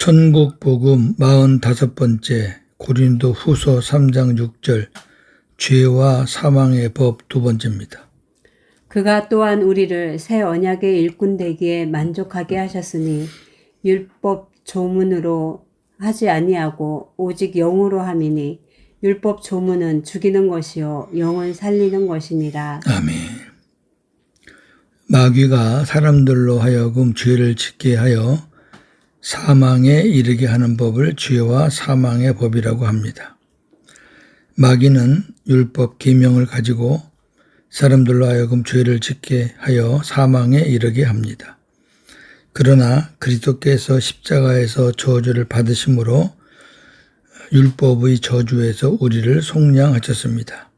천국복음 45번째 고린도 후서 3장 6절 죄와 사망의 법 두 번째입니다. 그가 또한 우리를 새 언약의 일꾼 되기에 만족하게 하셨으니 율법 조문으로 하지 아니하고 오직 영으로 함이니 율법 조문은 죽이는 것이요 영은 살리는 것이니라. 아멘. 마귀가 사람들로 하여금 죄를 짓게 하여 사망에 이르게 하는 법을 죄와 사망의 법이라고 합니다. 마귀는 율법 계명을 가지고 사람들로 하여금 죄를 짓게 하여 사망에 이르게 합니다. 그러나 그리스도께서 십자가에서 저주를 받으심으로 율법의 저주에서 우리를 속량하셨습니다.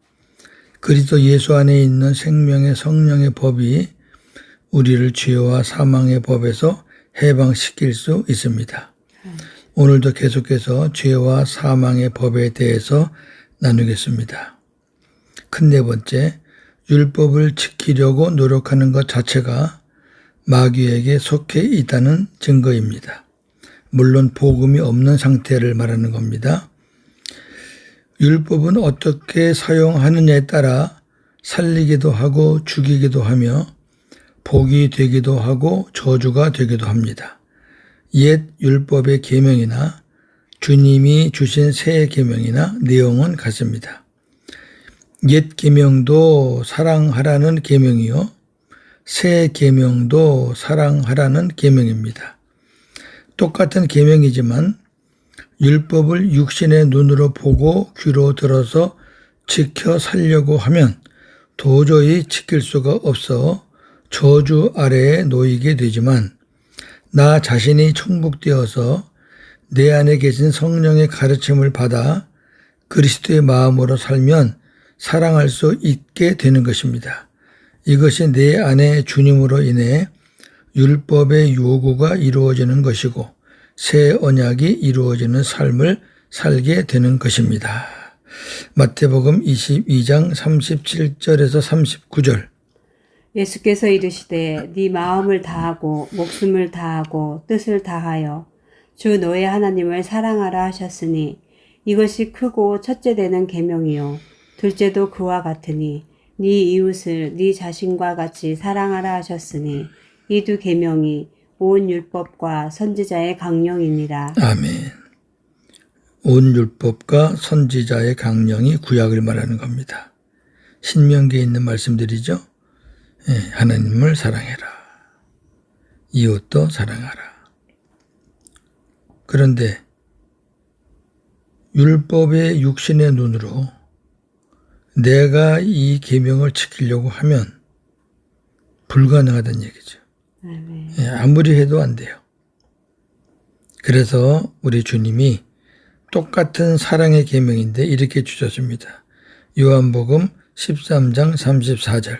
그리스도 예수 안에 있는 생명의 성령의 법이 우리를 죄와 사망의 법에서 해방시킬 수 있습니다. 오늘도 계속해서 죄와 사망의 법에 대해서 나누겠습니다. 큰 네 번째, 율법을 지키려고 노력하는 것 자체가 마귀에게 속해 있다는 증거입니다. 물론 복음이 없는 상태를 말하는 겁니다. 율법은 어떻게 사용하느냐에 따라 살리기도 하고 죽이기도 하며 복이 되기도 하고 저주가 되기도 합니다. 옛 율법의 계명이나 주님이 주신 새 계명이나 내용은 같습니다. 옛 계명도 사랑하라는 계명이요, 새 계명도 사랑하라는 계명입니다. 똑같은 계명이지만 율법을 육신의 눈으로 보고 귀로 들어서 지켜 살려고 하면 도저히 지킬 수가 없어 저주 아래에 놓이게 되지만 나 자신이 천국되어서 내 안에 계신 성령의 가르침을 받아 그리스도의 마음으로 살면 사랑할 수 있게 되는 것입니다. 이것이 내 안에 주님으로 인해 율법의 요구가 이루어지는 것이고 새 언약이 이루어지는 삶을 살게 되는 것입니다. 마태복음 22장 37절에서 39절. 예수께서 이르시되 네 마음을 다하고 목숨을 다하고 뜻을 다하여 주 너의 하나님을 사랑하라 하셨으니 이것이 크고 첫째 되는 계명이요 둘째도 그와 같으니 네 이웃을 네 자신과 같이 사랑하라 하셨으니 이 두 계명이 온 율법과 선지자의 강령이니라. 아멘. 온 율법과 선지자의 강령이 구약을 말하는 겁니다. 신명기에 있는 말씀들이죠. 하나님을 사랑해라. 이웃도 사랑하라. 그런데 율법의 육신의 눈으로 내가 이 계명을 지키려고 하면 불가능하다는 얘기죠. 아무리 해도 안 돼요. 그래서 우리 주님이 똑같은 사랑의 계명인데 이렇게 주셨습니다. 요한복음 13장 34절.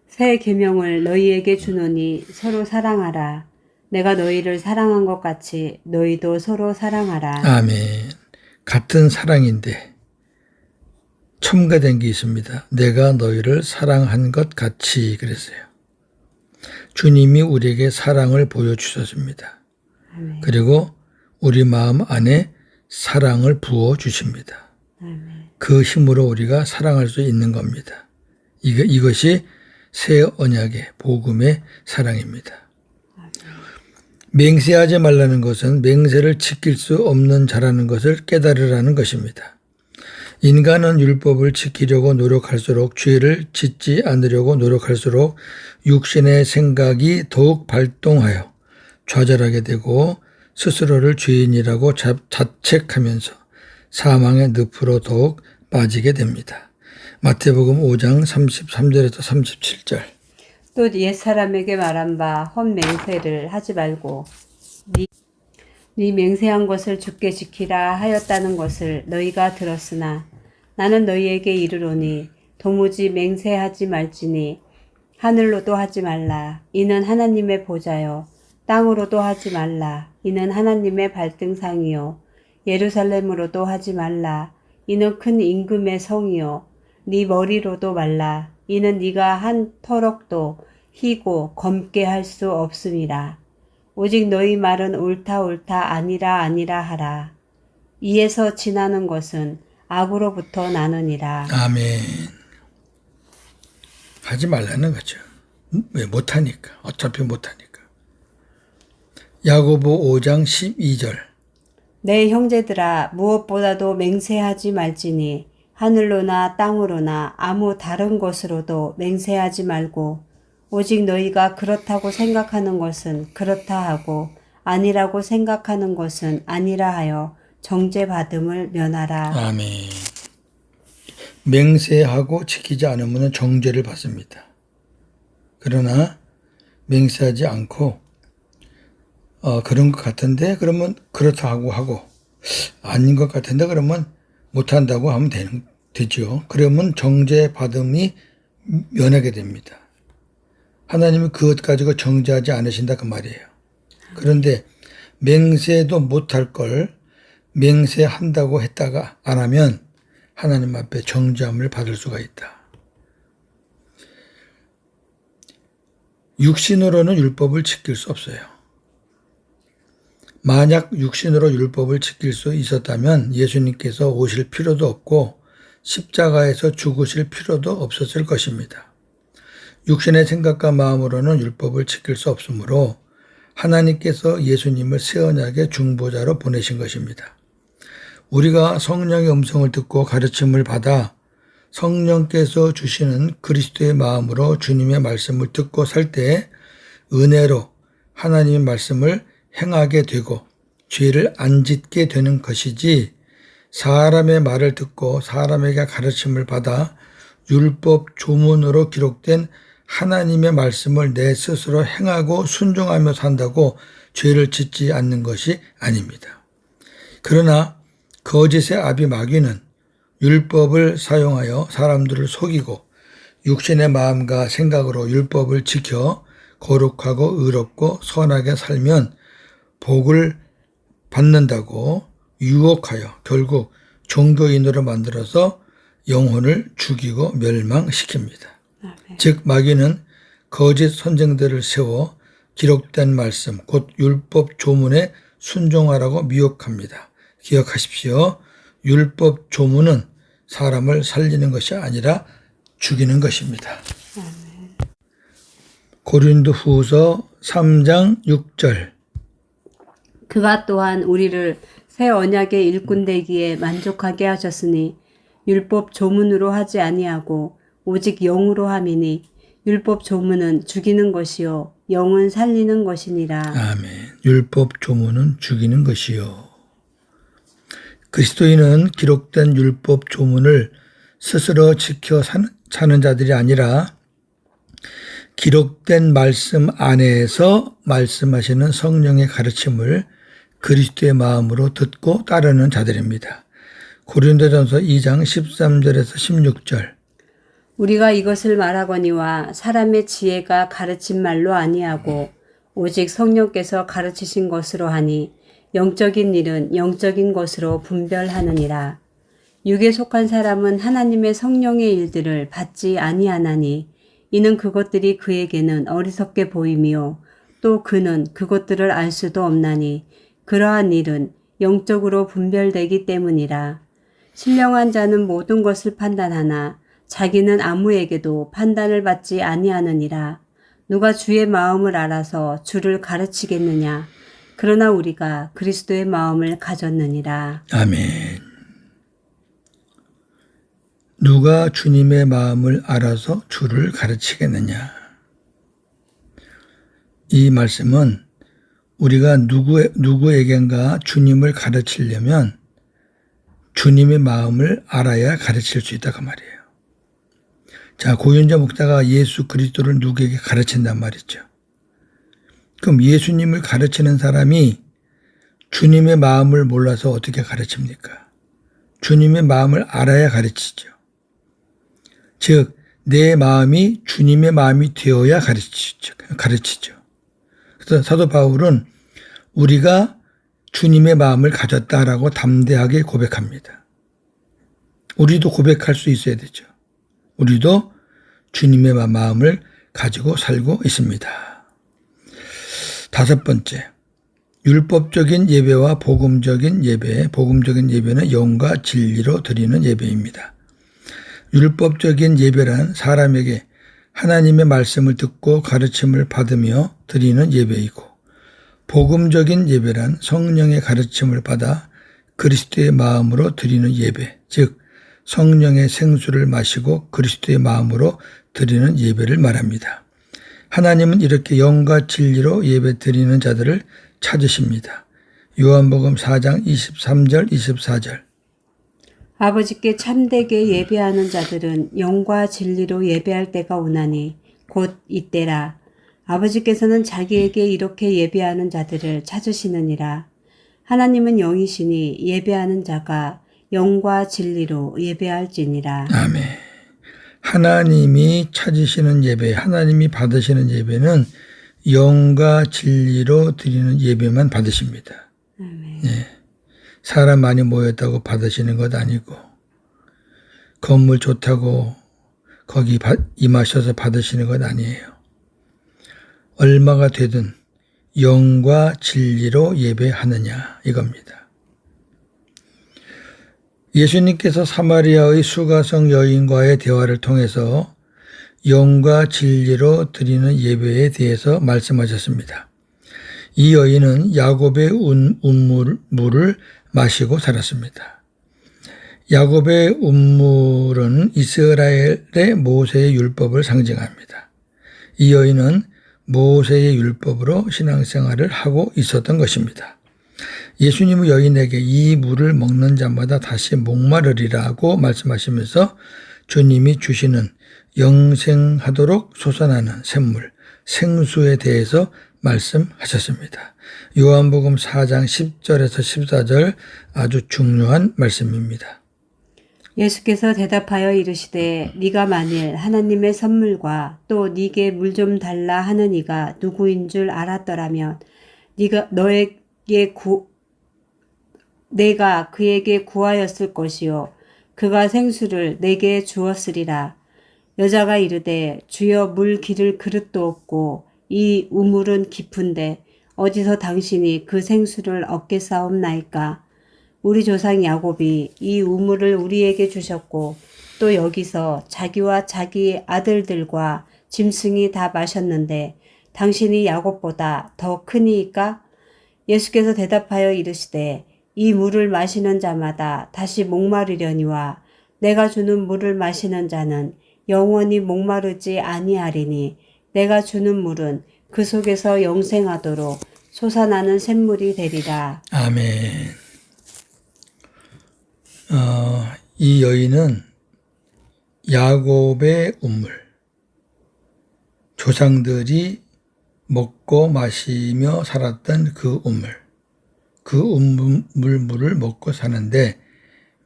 새 계명을 너희에게 주노니 서로 사랑하라. 내가 너희를 사랑한 것 같이 너희도 서로 사랑하라. 아멘. 같은 사랑인데 첨가된 게 있습니다. 내가 너희를 사랑한 것 같이 그랬어요. 주님이 우리에게 사랑을 보여주셨습니다. 아멘. 그리고 우리 마음 안에 사랑을 부어주십니다. 아멘. 그 힘으로 우리가 사랑할 수 있는 겁니다. 이것이 새 언약의 복음의 사랑입니다. 맹세하지 말라는 것은 맹세를 지킬 수 없는 자라는 것을 깨달으라는 것입니다. 인간은 율법을 지키려고 노력할수록 죄를 짓지 않으려고 노력할수록 육신의 생각이 더욱 발동하여 좌절하게 되고 스스로를 죄인이라고 자책하면서 사망의 늪으로 더욱 빠지게 됩니다. 마태복음 5장 33절에서 37절. 또 옛사람에게 말한 바 헛맹세를 하지 말고 네 맹세한 것을 주께 지키라 하였다는 것을 너희가 들었으나 나는 너희에게 이르노니 도무지 맹세하지 말지니 하늘로도 하지 말라. 이는 하나님의 보좌요. 땅으로도 하지 말라. 이는 하나님의 발등상이요. 예루살렘으로도 하지 말라. 이는 큰 임금의 성이요. 네 머리로도 말라. 이는 네가 한 터럭도 희고 검게 할 수 없음이라. 오직 너희 말은 옳다 옳다 아니라 아니라 하라. 이에서 지나는 것은 악으로부터 나느니라. 아멘. 하지 말라는 거죠. 왜? 못하니까. 어차피 못하니까. 야고보 5장 12절. 내 형제들아 무엇보다도 맹세하지 말지니 하늘로나 땅으로나 아무 다른 것으로도 맹세하지 말고 오직 너희가 그렇다고 생각하는 것은 그렇다 하고 아니라고 생각하는 것은 아니라 하여 정죄받음을 면하라. 아멘. 맹세하고 지키지 않으면 정죄를 받습니다. 그러나 맹세하지 않고 그런 것 같은데 그러면 그렇다고 하고 아닌 것 같은데 그러면 못한다고 하면 되죠. 그러면 정죄받음이 면하게 됩니다. 하나님은 그것 가지고 정죄하지 않으신다 그 말이에요. 그런데 맹세도 못할 걸 맹세한다고 했다가 안 하면 하나님 앞에 정죄함을 받을 수가 있다. 육신으로는 율법을 지킬 수 없어요. 만약 육신으로 율법을 지킬 수 있었다면 예수님께서 오실 필요도 없고 십자가에서 죽으실 필요도 없었을 것입니다. 육신의 생각과 마음으로는 율법을 지킬 수 없으므로 하나님께서 예수님을 새 언약의 중보자로 보내신 것입니다. 우리가 성령의 음성을 듣고 가르침을 받아 성령께서 주시는 그리스도의 마음으로 주님의 말씀을 듣고 살 때 은혜로 하나님의 말씀을 행하게 되고 죄를 안 짓게 되는 것이지 사람의 말을 듣고 사람에게 가르침을 받아 율법 조문으로 기록된 하나님의 말씀을 내 스스로 행하고 순종하며 산다고 죄를 짓지 않는 것이 아닙니다. 그러나 거짓의 아비 마귀는 율법을 사용하여 사람들을 속이고 육신의 마음과 생각으로 율법을 지켜 거룩하고 의롭고 선하게 살면 복을 받는다고 유혹하여 결국 종교인으로 만들어서 영혼을 죽이고 멸망시킵니다. 즉 마귀는 거짓 선생들을 세워 기록된 말씀 곧 율법 조문에 순종하라고 미혹합니다. 기억하십시오. 율법 조문은 사람을 살리는 것이 아니라 죽이는 것입니다. 고린도후서 3장 6절. 그가 또한 우리를 새 언약의 일꾼 되기에 만족하게 하셨으니 율법 조문으로 하지 아니하고 오직 영으로 함이니 율법 조문은 죽이는 것이요 영은 살리는 것이니라. 아멘. 율법 조문은 죽이는 것이요. 그리스도인은 기록된 율법 조문을 스스로 지켜 사는 자들이 아니라 기록된 말씀 안에서 말씀하시는 성령의 가르침을 그리스도의 마음으로 듣고 따르는 자들입니다. 고린도전서 2장 13절에서 16절. 우리가 이것을 말하거니와 사람의 지혜가 가르친 말로 아니하고 오직 성령께서 가르치신 것으로 하니 영적인 일은 영적인 것으로 분별하느니라. 육에 속한 사람은 하나님의 성령의 일들을 받지 아니하나니 이는 그것들이 그에게는 어리석게 보이며 또 그는 그것들을 알 수도 없나니 그러한 일은 영적으로 분별되기 때문이라. 신령한 자는 모든 것을 판단하나 자기는 아무에게도 판단을 받지 아니하느니라. 누가 주의 마음을 알아서 주를 가르치겠느냐. 그러나 우리가 그리스도의 마음을 가졌느니라. 아멘. 누가 주님의 마음을 알아서 주를 가르치겠느냐. 이 말씀은 우리가 누구에겐가 주님을 가르치려면 주님의 마음을 알아야 가르칠 수 있다 그 말이에요. 자, 고윤자 목사가 예수 그리스도를 누구에게 가르친단 말이죠. 그럼 예수님을 가르치는 사람이 주님의 마음을 몰라서 어떻게 가르칩니까? 주님의 마음을 알아야 가르치죠. 즉, 내 마음이 주님의 마음이 되어야 가르치죠. 그래서 사도 바울은 우리가 주님의 마음을 가졌다라고 담대하게 고백합니다. 우리도 고백할 수 있어야 되죠. 우리도 주님의 마음을 가지고 살고 있습니다. 5번째, 율법적인 예배와 복음적인 예배. 복음적인 예배는 영과 진리로 드리는 예배입니다. 율법적인 예배란 사람에게 하나님의 말씀을 듣고 가르침을 받으며 드리는 예배이고, 복음적인 예배란 성령의 가르침을 받아 그리스도의 마음으로 드리는 예배, 즉 성령의 생수를 마시고 그리스도의 마음으로 드리는 예배를 말합니다. 하나님은 이렇게 영과 진리로 예배 드리는 자들을 찾으십니다. 요한복음 4장 23절 24절. 아버지께 참되게 예배하는 자들은 영과 진리로 예배할 때가 오나니 곧 이때라. 아버지께서는 자기에게 이렇게 예배하는 자들을 찾으시느니라. 하나님은 영이시니 예배하는 자가 영과 진리로 예배할지니라. 아멘. 하나님이 찾으시는 예배, 하나님이 받으시는 예배는 영과 진리로 드리는 예배만 받으십니다. 아멘. 예. 사람 많이 모였다고 받으시는 것 아니고, 건물 좋다고 거기 임하셔서 받으시는 것 아니에요. 얼마가 되든 영과 진리로 예배하느냐 이겁니다. 예수님께서 사마리아의 수가성 여인과의 대화를 통해서 영과 진리로 드리는 예배에 대해서 말씀하셨습니다. 이 여인은 야곱의 운물을 마시고 살았습니다. 야곱의 운물은 이스라엘의 모세의 율법을 상징합니다. 이 여인은 모세의 율법으로 신앙생활을 하고 있었던 것입니다. 예수님은 여인에게 이 물을 먹는 자마다 다시 목마르리라고 말씀하시면서 주님이 주시는 영생하도록 솟아나는 샘물, 생수에 대해서 말씀하셨습니다. 요한복음 4장 10절에서 14절 아주 중요한 말씀입니다. 예수께서 대답하여 이르시되 네가 만일 하나님의 선물과 또 네게 물 좀 달라 하는 이가 누구인 줄 알았더라면 내가 그에게 구하였을 것이요 그가 생수를 내게 주었으리라. 여자가 이르되 주여 물 기를 그릇도 없고 이 우물은 깊은데 어디서 당신이 그 생수를 얻겠사옵나이까. 우리 조상 야곱이 이 우물을 우리에게 주셨고 또 여기서 자기와 자기 아들들과 짐승이 다 마셨는데 당신이 야곱보다 더 크니이까? 예수께서 대답하여 이르시되 이 물을 마시는 자마다 다시 목마르려니와 내가 주는 물을 마시는 자는 영원히 목마르지 아니하리니 내가 주는 물은 그 속에서 영생하도록 솟아나는 샘물이 되리라. 아멘. 이 여인은 야곱의 운물, 조상들이 먹고 마시며 살았던 그 운물, 그 물을 먹고 사는데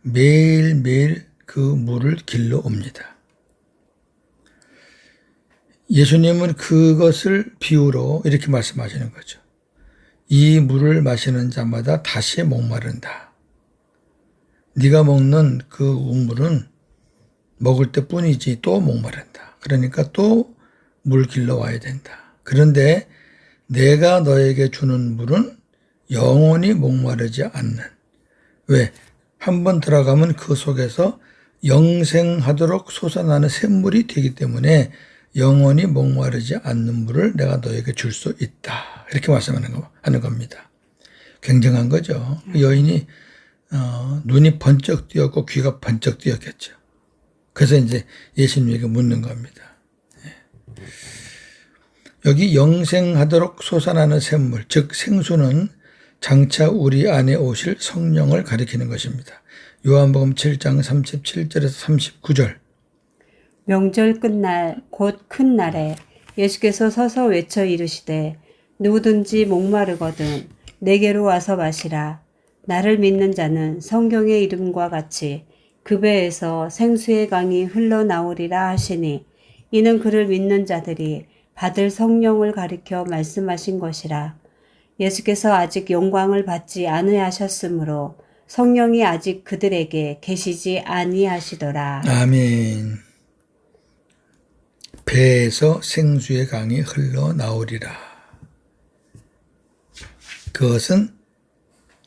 매일매일 그 물을 길러 옵니다. 예수님은 그것을 비유로 이렇게 말씀하시는 거죠. 이 물을 마시는 자마다 다시 목마른다. 네가 먹는 그 우물은 먹을 때뿐이지 또 목마른다. 그러니까 또 물 길러 와야 된다. 그런데 내가 너에게 주는 물은 영원히 목마르지 않는. 왜? 한번 들어가면 그 속에서 영생하도록 솟아나는 샘물이 되기 때문에 영원히 목마르지 않는 물을 내가 너에게 줄 수 있다. 이렇게 말씀하는 겁니다. 굉장한 거죠. 여인이 눈이 번쩍 뜨였고 귀가 번쩍 뜨였겠죠. 그래서 이제 예수님에게 묻는 겁니다. 여기 영생하도록 솟아나는 샘물, 즉 생수는 장차 우리 안에 오실 성령을 가리키는 것입니다. 요한복음 7장 37절에서 39절. 명절 끝날 곧 큰 날에 예수께서 서서 외쳐 이르시되 누구든지 목마르거든 내게로 와서 마시라. 나를 믿는 자는 성경의 이름과 같이 그 배에서 생수의 강이 흘러나오리라 하시니 이는 그를 믿는 자들이 받을 성령을 가리켜 말씀하신 것이라. 예수께서 아직 영광을 받지 아니하셨으므로 성령이 아직 그들에게 계시지 아니하시더라. 아멘. 배에서 생수의 강이 흘러나오리라. 그것은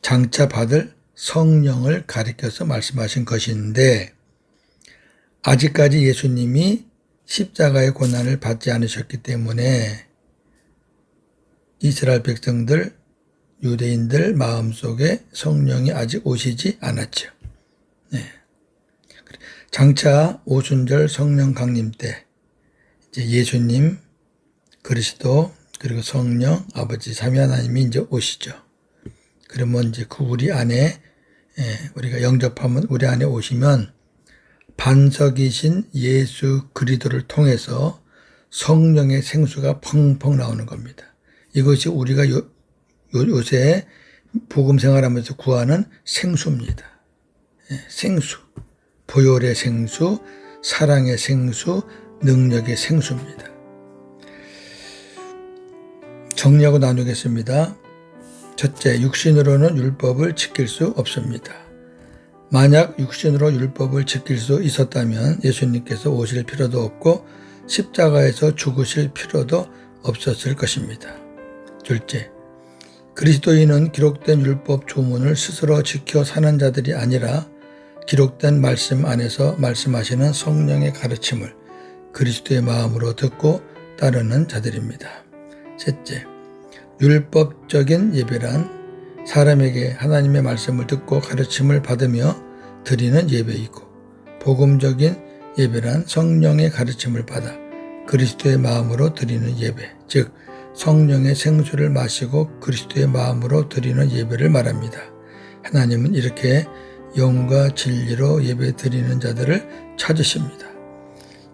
장차 받을 성령을 가리켜서 말씀하신 것인데 아직까지 예수님이 십자가의 고난을 받지 않으셨기 때문에 이스라엘 백성들, 유대인들 마음속에 성령이 아직 오시지 않았죠. 네. 장차 오순절 성령 강림 때 이제 예수님, 그리스도, 그리고 성령, 아버지 삼위 하나님이 이제 오시죠. 그러면 이제 그 우리 안에 우리가 영접하면 우리 안에 오시면 반석이신 예수 그리스도를 통해서 성령의 생수가 펑펑 나오는 겁니다. 이것이 우리가 요새 복음 생활하면서 구하는 생수입니다. 생수, 보혈의 생수, 사랑의 생수, 능력의 생수입니다. 정리하고 나누겠습니다. 첫째, 육신으로는 율법을 지킬 수 없습니다. 만약 육신으로 율법을 지킬 수 있었다면 예수님께서 오실 필요도 없고 십자가에서 죽으실 필요도 없었을 것입니다. 둘째, 그리스도인은 기록된 율법 조문을 스스로 지켜 사는 자들이 아니라 기록된 말씀 안에서 말씀하시는 성령의 가르침을 그리스도의 마음으로 듣고 따르는 자들입니다. 셋째, 율법적인 예배란 사람에게 하나님의 말씀을 듣고 가르침을 받으며 드리는 예배이고 복음적인 예배란 성령의 가르침을 받아 그리스도의 마음으로 드리는 예배, 즉 성령의 생수를 마시고 그리스도의 마음으로 드리는 예배를 말합니다. 하나님은 이렇게 영과 진리로 예배 드리는 자들을 찾으십니다.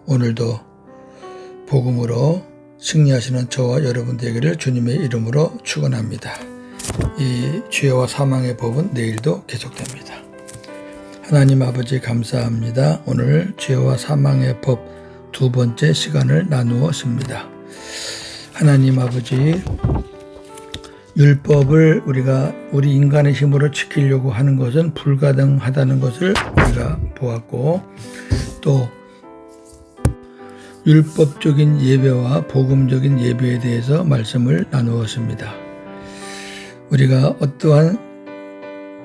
오늘도 복음으로 승리하시는 저와 여러분 되기를 주님의 이름으로 축원합니다. 이 죄와 사망의 법은 내일도 계속됩니다. 하나님 아버지 감사합니다. 오늘 죄와 사망의 법 두 번째 시간을 나누었습니다. 하나님 아버지, 율법을 우리 인간의 힘으로 지키려고 하는 것은 불가능하다는 것을 우리가 보았고, 또 율법적인 예배와 복음적인 예배에 대해서 말씀을 나누었습니다. 우리가 어떠한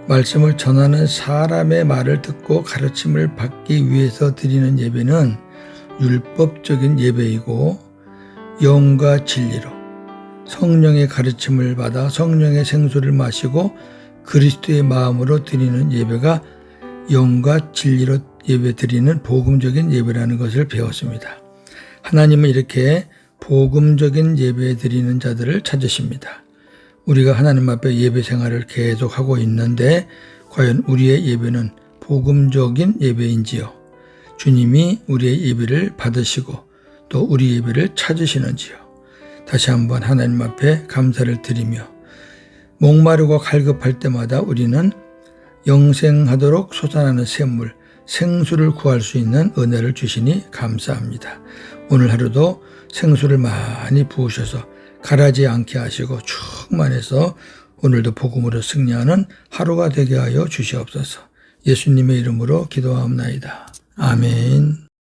말씀을 전하는 사람의 말을 듣고 가르침을 받기 위해서 드리는 예배는 율법적인 예배이고 영과 진리로 성령의 가르침을 받아 성령의 생수를 마시고 그리스도의 마음으로 드리는 예배가 영과 진리로 예배 드리는 복음적인 예배라는 것을 배웠습니다. 하나님은 이렇게 복음적인 예배 드리는 자들을 찾으십니다. 우리가 하나님 앞에 예배 생활을 계속하고 있는데 과연 우리의 예배는 복음적인 예배인지요? 주님이 우리의 예배를 받으시고 또 우리 예배를 찾으시는지요? 다시 한번 하나님 앞에 감사를 드리며 목마르고 갈급할 때마다 우리는 영생하도록 솟아나는 샘물, 생수를 구할 수 있는 은혜를 주시니 감사합니다. 오늘 하루도 생수를 많이 부으셔서 가라지 않게 하시고 충만해서 오늘도 복음으로 승리하는 하루가 되게 하여 주시옵소서. 예수님의 이름으로 기도하옵나이다. 아멘.